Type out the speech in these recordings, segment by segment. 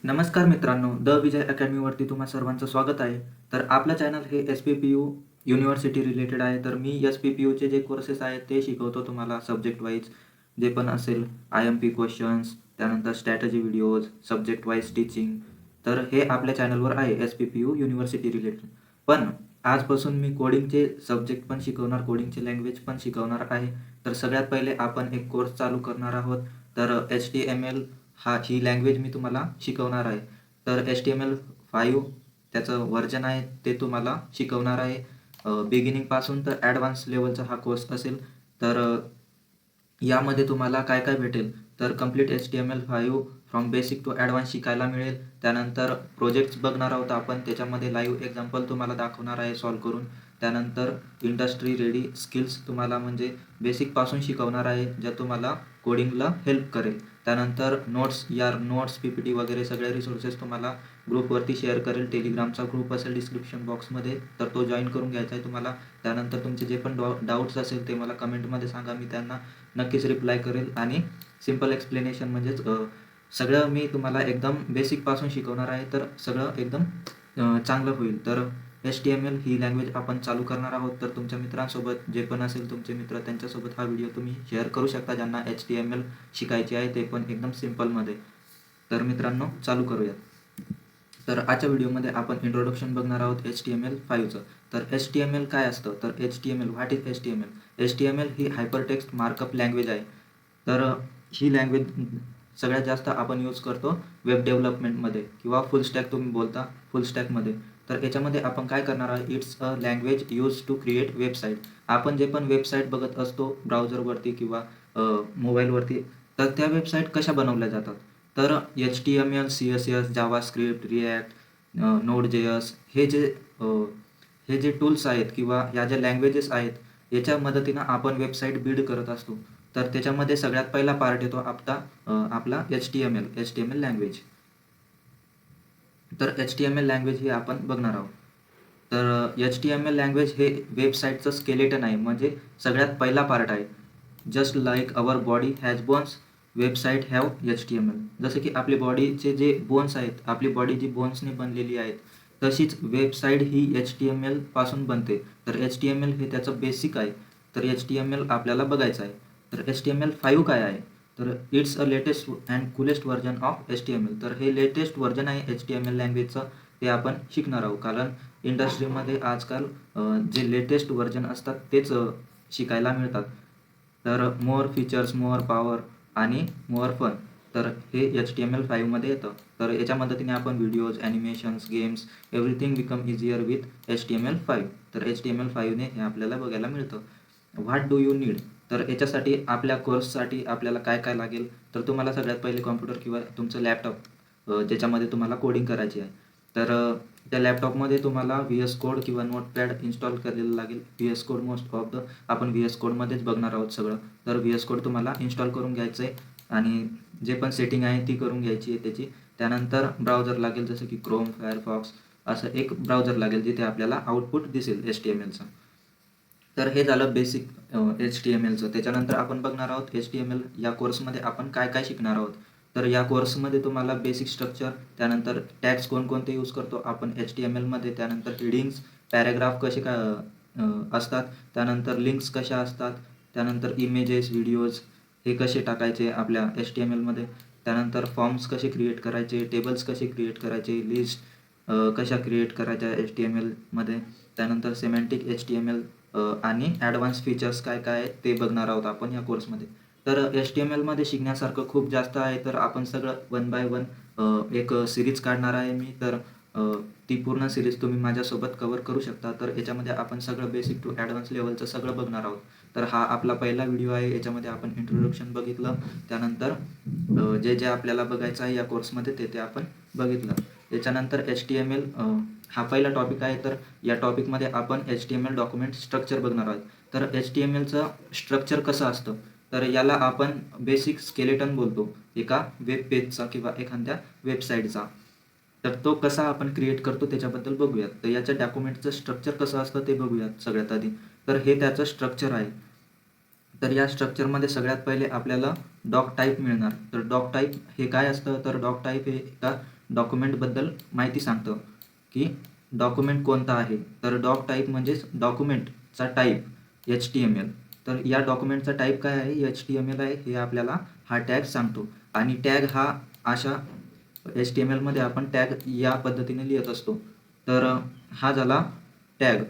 नमस्कार मित्रांनो, द विजय अकॅडमीवरती तुम्हा सर्वांचं स्वागत आहे. तर आपलं चॅनल हे SPPU युनिव्हर्सिटी रिलेटेड आहे. तर मी SPPUचे जे कोर्सेस आहेत ते शिकवतो तुम्हाला सब्जेक्ट वाईज. जे पण असेल IMP क्वेश्चन्स, त्यानंतर strategy videos, subject wise teaching. तर हे आपल्या चॅनलवर आहे SPPU युनिव्हर्सिटी रिलेटेड. पण आजपासून मी कोडिंगचे सब्जेक्ट पण शिकवणार, कोडिंगचे लँग्वेज पण शिकवणार आहे. तर सगळ्यात पहिले आपण एक कोर्स चालू करणार आहोत. तर HTML ही लँग्वेज मी तुम्हाला शिकवणार आहे. तर HTML5 त्याचं व्हर्जन आहे ते तुम्हाला शिकवणार आहे. बिगिनिंगपासून तर ॲडव्हान्स लेवलचा हा कोर्स असेल. तर यामध्ये तुम्हाला काय काय भेटेल, तर complete HTML5 from basic to advance शिकायला मिळेल. त्यानंतर प्रोजेक्ट्स बघणार आहोत आपण, त्याच्यामध्ये लाईव्ह एक्झाम्पल तुम्हाला दाखवणार आहे सॉल्व करून. त्यानंतर इंडस्ट्री रेडी स्किल्स तुम्हाला म्हणजे बेसिकपासून शिकवणार आहे, ज्या तुम्हाला कोडिंगला हेल्प करेल. त्यानंतर नोट्स PPT वगैरे सगळे रिसोर्सेस तुम्हाला ग्रुपवरती शेअर करेल. टेलिग्रामचा ग्रुप असेल डिस्क्रिप्शन बॉक्समध्ये, तर तो जॉईन करून घ्यायचा आहे तुम्हाला. त्यानंतर तुमचे जे पण डाऊट्स असेल ते मला कमेंटमध्ये सांगा, मी त्यांना नक्कीच रिप्लाय करेल. आणि सिम्पल एक्सप्लेनेशन म्हणजेच सगळं मी तुम्हाला एकदम बेसिकपासून शिकवणार आहे, तर सगळं एकदम चांगलं होईल. तर HTML ही लँग्वेज आपण चालू करणार आहोत. तर तुमच्या मित्रांसोबत जे पण असेल तुमचे मित्र, त्यांच्यासोबत हा व्हिडिओ तुम्ही शेअर करू शकता, ज्यांना HTML शिकायची आहे, ते पण एकदम सिम्पलमध्ये. तर मित्रांनो, चालू करूयात. तर आजच्या व्हिडिओमध्ये आपण इंट्रोडक्शन बघणार आहोत HTML5चं. तर HTML काय असतं, तर HTML what is HTML he hypertext markup language आहे. तर ही लँग्वेज सगळ्यात जास्त आपण यूज करतो वेब डेव्हलपमेंटमध्ये, किंवा फुल स्टॅक तुम्ही बोलता, फुल स्टॅकमध्ये. तर याच्यामध्ये आपण काय करणार आहे, it's a language use to create website. आपण जे पण वेबसाईट बघत असतो ब्राउझरवरती किंवा मोबाईलवरती, तर त्या वेबसाईट कशा बनवल्या जातात, तर HTML, CSS, JavaScript, react, Node.js हे जे टूल्स आहेत किंवा ह्या ज्या लँग्वेजेस आहेत, याच्या मदतीनं आपण वेबसाईट बिल्ड करत असतो. तर त्याच्यामध्ये सगळ्यात पहिला पार्ट येतो आपला HTML लँग्वेज. तर HTML लँग्वेज ही आपण बघणार आहोत. तर HTML लँग्वेज हे वेबसाईटचं स्केलेटन आहे, म्हणजे सगळ्यात पहिला पार्ट आहे. Just like our body has bones, website have HTML. जसं की आपली बॉडीचे जे बोन्स आहेत, आपली बॉडी जी बोन्सने बनलेली आहेत, तशीच वेबसाईट ही HTML पासून बनते. तर HTML हे त्याचं बेसिक आहे. तर HTML आपल्याला बघायचं आहे. तर HTML5 काय आहे, तर it's a latest and coolest version of HTML. तर हे लेटेस्ट व्हर्जन आहे HTML लँग्वेजचं, ते आपण शिकणार आहोत. कारण इंडस्ट्रीमध्ये आजकाल जे लेटेस्ट व्हर्जन असतात तेच शिकायला मिळतात. तर मोर फीचर्स, मोर पॉवर आणि मोर फन, तर हे HTML5मध्ये येतं. तर याच्या मदतीने आपण videos, animations, games, everything become easier with HTML5. तर HTML5ने हे आपल्याला बघायला मिळतं. व्हॉट डू यू नीड, तर याच्यासाठी आपल्या कोर्ससाठी आपल्याला काय काय लागेल, तर तुम्हाला सगळ्यात पहिले कॉम्प्युटर किंवा तुमचं लॅपटॉप, ज्याच्यामध्ये तुम्हाला कोडिंग करायची आहे. तर त्या लॅपटॉपमध्ये तुम्हाला VS कोड किंवा नोटपॅड इन्स्टॉल केलेलं लागेल. VS code most of the आपण VS कोडमध्येच बघणार आहोत सगळं. तर VS कोड तुम्हाला इन्स्टॉल करून घ्यायचं आहे, आणि जे पण सेटिंग आहे ती करून घ्यायची आहे त्याची. त्यानंतर ब्राउझर लागेल, जसं की क्रोम, फायरफॉक्स, असं एक ब्राउझर लागेल जिथे आपल्याला आउटपुट दिसेल HTMLचं. तर हे झालं बेसिक HTMLचं. त्याच्यानंतर आपण बघणार आहोत HTML या कोर्समध्ये आपण काय काय शिकणार आहोत. तर या कोर्समध्ये तुम्हाला बेसिक स्ट्रक्चर, त्यानंतर टॅग्स कोणकोणते यूज करतो आपण HTMLमध्ये, त्यानंतर हेडिंग्स, पॅराग्राफ कसे असतात, त्यानंतर लिंक्स कशा असतात, त्यानंतर इमेजेस, व्हिडिओज हे कसे टाकायचे आपल्या HTMLमध्ये, त्यानंतर फॉर्म्स कसे क्रिएट करायचे, टेबल्स कसे क्रिएट करायचे, लिस्ट कशा क्रिएट करायच्या HTMLमध्ये, त्यानंतर सिमॅन्टिक HTML आणि ॲडव्हान्स फीचर्स काय काय आहेत ते बघणार आहोत आपण या कोर्समध्ये. तर HTMLमध्ये शिकण्यासारखं खूप जास्त आहे. तर आपण सगळं वन बाय वन एक सिरीज काढणार आहे मी. तर ती पूर्ण सिरीज तुम्ही माझ्यासोबत कव्हर करू शकता. तर याच्यामध्ये आपण सगळं बेसिक टू ॲडव्हान्स लेवलचं सगळं बघणार आहोत. तर हा आपला पहिला व्हिडिओ आहे. याच्यामध्ये आपण इंट्रोडक्शन बघितलं, त्यानंतर जे जे आपल्याला बघायचं आहे या कोर्समध्ये ते आपण बघितलं. याच्यानंतर HTML हा पहिला टॉपिक आहे. तर या टॉपिकमध्ये आपण HTML डॉक्युमेंट स्ट्रक्चर बघणार आहोत. तर HTMLचं स्ट्रक्चर कसं असतं, तर याला आपण बेसिक स्केलेटन बोलतो एका वेब पेजचा किंवा एखाद्या वेबसाईटचा. तर तो कसा आपण क्रिएट करतो त्याच्याबद्दल बघूयात. तर याच्या डॉक्युमेंटचं स्ट्रक्चर कसं असतं ते बघूयात सगळ्यात आधी. तर हे त्याचं स्ट्रक्चर आहे. तर या स्ट्रक्चरमध्ये सगळ्यात पहिले आपल्याला डॉक टाईप मिळणार. तर डॉक टाईप हे काय असतं, तर डॉक टाईप हे एका डॉक्युमेंटबद्दल माहिती सांगतं की डॉक्युमेंट कोणता आहे. तर डॉक टाईप म्हणजेच डॉक्युमेंटचा टाईप HTML. तर या डॉक्युमेंटचा टाईप काय आहे, HTML आहे, हे आपल्याला हा टॅग सांगतो. आणि टॅग हा अशा HTMLमध्ये आपण टॅग या पद्धतीने लिहित असतो. तर हा झाला टॅग.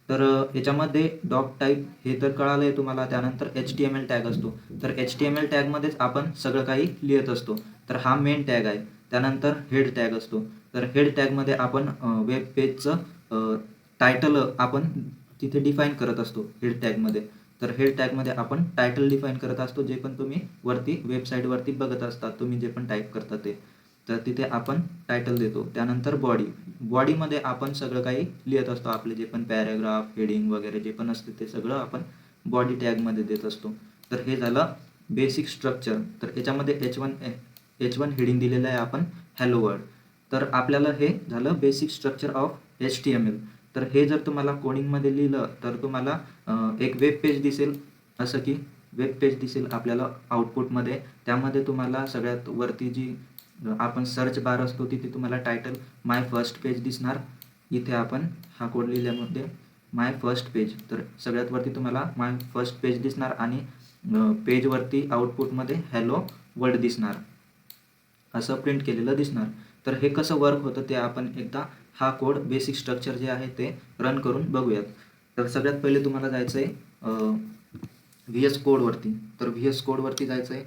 तर याच्यामध्ये डॉक टाईप हे तर कळालं आहे तुम्हाला. त्यानंतर HTML टॅग असतो. तर HTML टॅगमध्येच आपण सगळं काही लिहित असतो. तर हा मेन टॅग आहे. त्यानंतर हेड टॅग असतो. तर हेड टॅगमध्ये आपण वेब पेजचं टायटल आपण तिथे डिफाईन करत असतो हेड टॅगमध्ये. तर हेड टॅगमध्ये आपण टायटल डिफाईन करत असतो, जे पण तुम्ही वरती वेबसाईटवरती बघत असतात, तुम्ही जे पण टाईप करता ते. तर तिथे आपण टायटल देतो. त्यानंतर बॉडीमध्ये आपण सगळं काही लिहित असतो, आपले जे पण पॅराग्राफ, हेडिंग वगैरे जे पण असते ते सगळं आपण बॉडी टॅगमध्ये देत असतो. तर हे झालं बेसिक स्ट्रक्चर. तर याच्यामध्ये H1 हेडिंग दिलेलं आहे आपण हॅलो वर्ल्ड. तर आपल्याला हे झालं बेसिक स्ट्रक्चर ऑफ HTML. तर हे जर तुम्हाला कोडिंगमध्ये लिहिलं तर तुम्हाला एक वेब पेज दिसेल, असं की वेब पेज दिसेल आपल्याला आउटपुटमध्ये. त्यामध्ये तुम्हाला सगळ्यात वरती जी आपण सर्च बार असतो तिथे तुम्हाला टायटल माय फर्स्ट पेज दिसणार. इथे आपण हा कोड लिहिल्यामध्ये माय फर्स्ट पेज, तर सगळ्यात वरती तुम्हाला माय फर्स्ट पेज दिसणार आणि पेजवरती आउटपुटमध्ये हॅलो वर्ल्ड दिसणार, असं प्रिंट केलेलं दिसणार. तर हे कसं वर्क होतं ते आपण एकदा हा कोड बेसिक स्ट्रक्चर जे आहे ते रन करून बघूयात. तर सगळ्यात पहिले तुम्हाला जायचं आहे VS कोडवरती. तर VS कोडवरती जायचं आहे.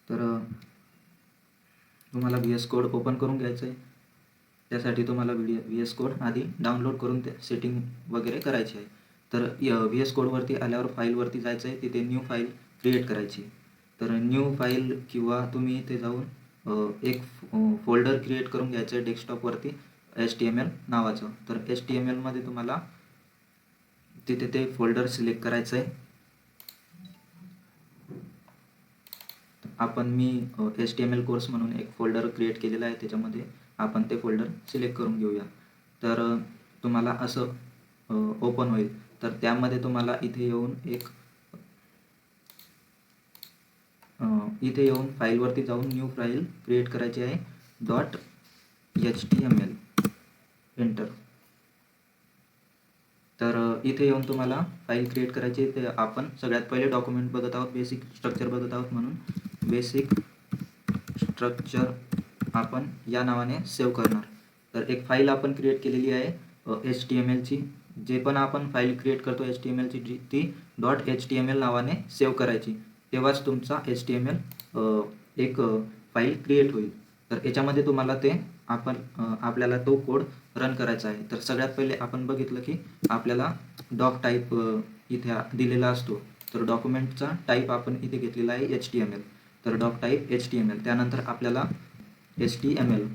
तर तुम्हाला VS कोड ओपन करून घ्यायचं आहे. त्यासाठी तुम्हाला VS कोड आधी डाउनलोड करून ते सेटिंग वगैरे करायची आहे. तर VS कोडवरती आल्यावर फाईलवरती जायचं आहे, तिथे न्यू फाईल क्रिएट करायची. तर न्यू फाईल किंवा तुम्ही इथे जाऊन एक फोल्डर क्रिएट करून घ्यायचं आहे डेस्कटॉपवरती HTML नावाचं. तर HTMLमध्ये तुम्हाला तिथे ते फोल्डर सिलेक्ट करायचं आहे. मी HTML कोर्स म्हणून एक फोल्डर क्रिएट केलेला आहे, त्याच्यामध्ये आपण ते फोल्डर सिलेक्ट करून घेऊया. तर तुम्हाला असं ओपन होईल. तर त्यामध्ये तुम्हाला इथे येऊन फाईलवरती जाऊन न्यू फाईल क्रिएट करायची आहे .html. एंटर. तर इथे येऊन तुम्हाला फाईल क्रिएट करायची. ते आपण सगळ्यात पहिले डॉक्युमेंट बघत आहोत, बेसिक स्ट्रक्चर बघत आहोत, म्हणून बेसिक स्ट्रक्चर आपण या नावाने सेव्ह करणार. तर एक फाईल आपण क्रिएट केलेली आहे HTMLची. जे पण आपण फाईल क्रिएट करतो HTMLची ती .html नावाने सेव्ह करायची, तेव्हाच तुमचा HTML एक फाईल क्रिएट होईल. तर याच्यामध्ये तुम्हाला ते आपल्याला तो कोड रन करायचा आहे. तर सगळ्यात पहिले आपण बघितलं की आपल्याला डॉक टाईप इथे दिलेला असतो. तर डॉक्युमेंटचा टाईप आपण इथे घेतलेला आहे HTML. तर डॉक टाईप HTML. त्यानंतर आपल्याला HTML.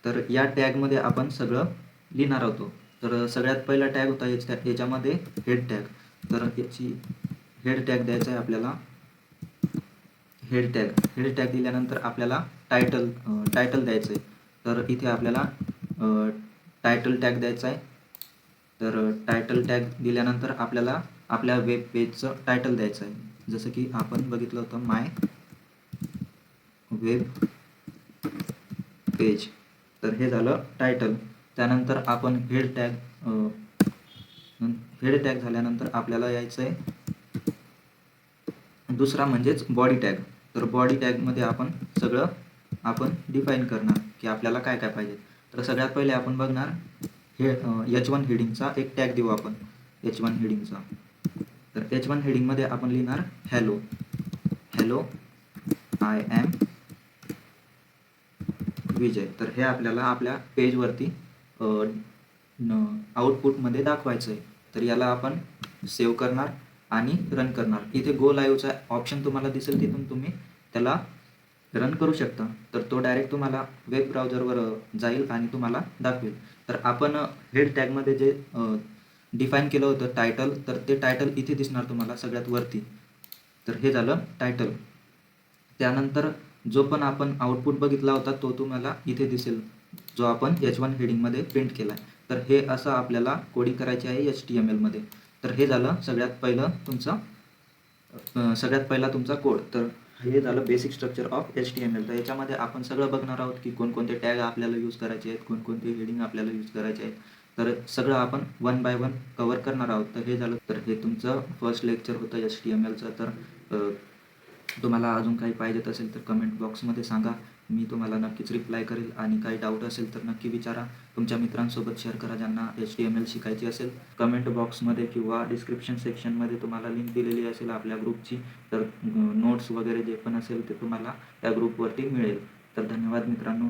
तर या टॅगमध्ये आपण सगळं लिहिणार होतो. तर सगळ्यात पहिला टॅग होता याच्यामध्ये हेड टॅग. तर याची हेड टॅग द्यायचा आहे आपल्याला. हेड टॅग दिल्यानंतर आपल्याला टायटल द्यायचं आहे. तर इथे आपल्याला टायटल टॅग द्यायचा आहे. तर टायटल टॅग दिल्यानंतर आपल्याला आपल्या वेब पेजचं टायटल द्यायचं आहे. जसं की आपण बघितलं होतं माय वेब पेज. तर हे झालं टायटल. त्यानंतर आपण हेड टॅग झाल्यानंतर आपल्याला यायचं आहे दुसरा म्हणजेच बॉडी टॅग. तर बॉडी टॅगमध्ये आपण सगळं डिफाईन करणार की आपल्याला काय काय पाहिजे. तर सगळ्यात पहिले आपण बघणार H1 हेडिंगचा एक टॅग देऊ आपण H1 हेडिंगचा. तर H1 हेडिंगमध्ये आपण लिहिणार हॅलो आय एम विजय. तर हे आपल्याला आपल्या पेजवरती आउटपुटमध्ये दाखवायचं आहे. तर याला आपण सेव्ह करणार आणि रन करणार. इथे गो लाईव्हचा ऑप्शन तुम्हाला दिसेल, तिथून तुम्ही त्याला रन करू शकता. तर तो डायरेक्ट तुम्हाला वेब ब्राउझरवर जाईल आणि तुम्हाला दाखवेल. तर आपण हेड टॅगमध्ये जे डिफाईन केलं होतं टायटल, तर ते टायटल इथे दिसणार तुम्हाला सगळ्यात वरती. तर हे झालं टायटल. त्यानंतर जो पण आपण आउटपुट बघितला होता तो तुम्हाला इथे दिसेल, जो आपण H1 हेडिंगमध्ये प्रिंट केला आहे. तर हे असं आपल्याला कोडिंग करायचे आहे HTMLमध्ये. तर हे झालं सगळ्यात पहिला तुमचा कोड. तर हे झालं बेसिक स्ट्रक्चर ऑफ HTML. तर याच्यामध्ये आपण सगळं बघणार आहोत की कोणकोणते टॅग आपल्याला यूज करायचे आहेत, कोणकोणते हेडिंग आपल्याला यूज करायचे आहेत. तर सगळं आपण वन बाय वन कव्हर करणार आहोत. तर हे झालं, तर हे तुमचं फर्स्ट लेक्चर होतं HTMLचं. तर तुम्हाला अजून काही पाहिजेत असेल तर कमेंट बॉक्समध्ये सांगा, मी तुम्हाला नक्कीच रिप्लाय करेल. आणि काही डाऊट असेल तर नक्की विचारा, तुमच्या मित्रांसोबत शेअर करा ज्यांना HTML शिकायची असेल. कमेंट बॉक्समध्ये किंवा डिस्क्रिप्शन सेक्शनमध्ये तुम्हाला लिंक दिलेली असेल आपल्या ग्रुपची. तर नोट्स वगैरे जे पण असेल ते तुम्हाला त्या ग्रुपवरती मिळेल. तर धन्यवाद मित्रांनो.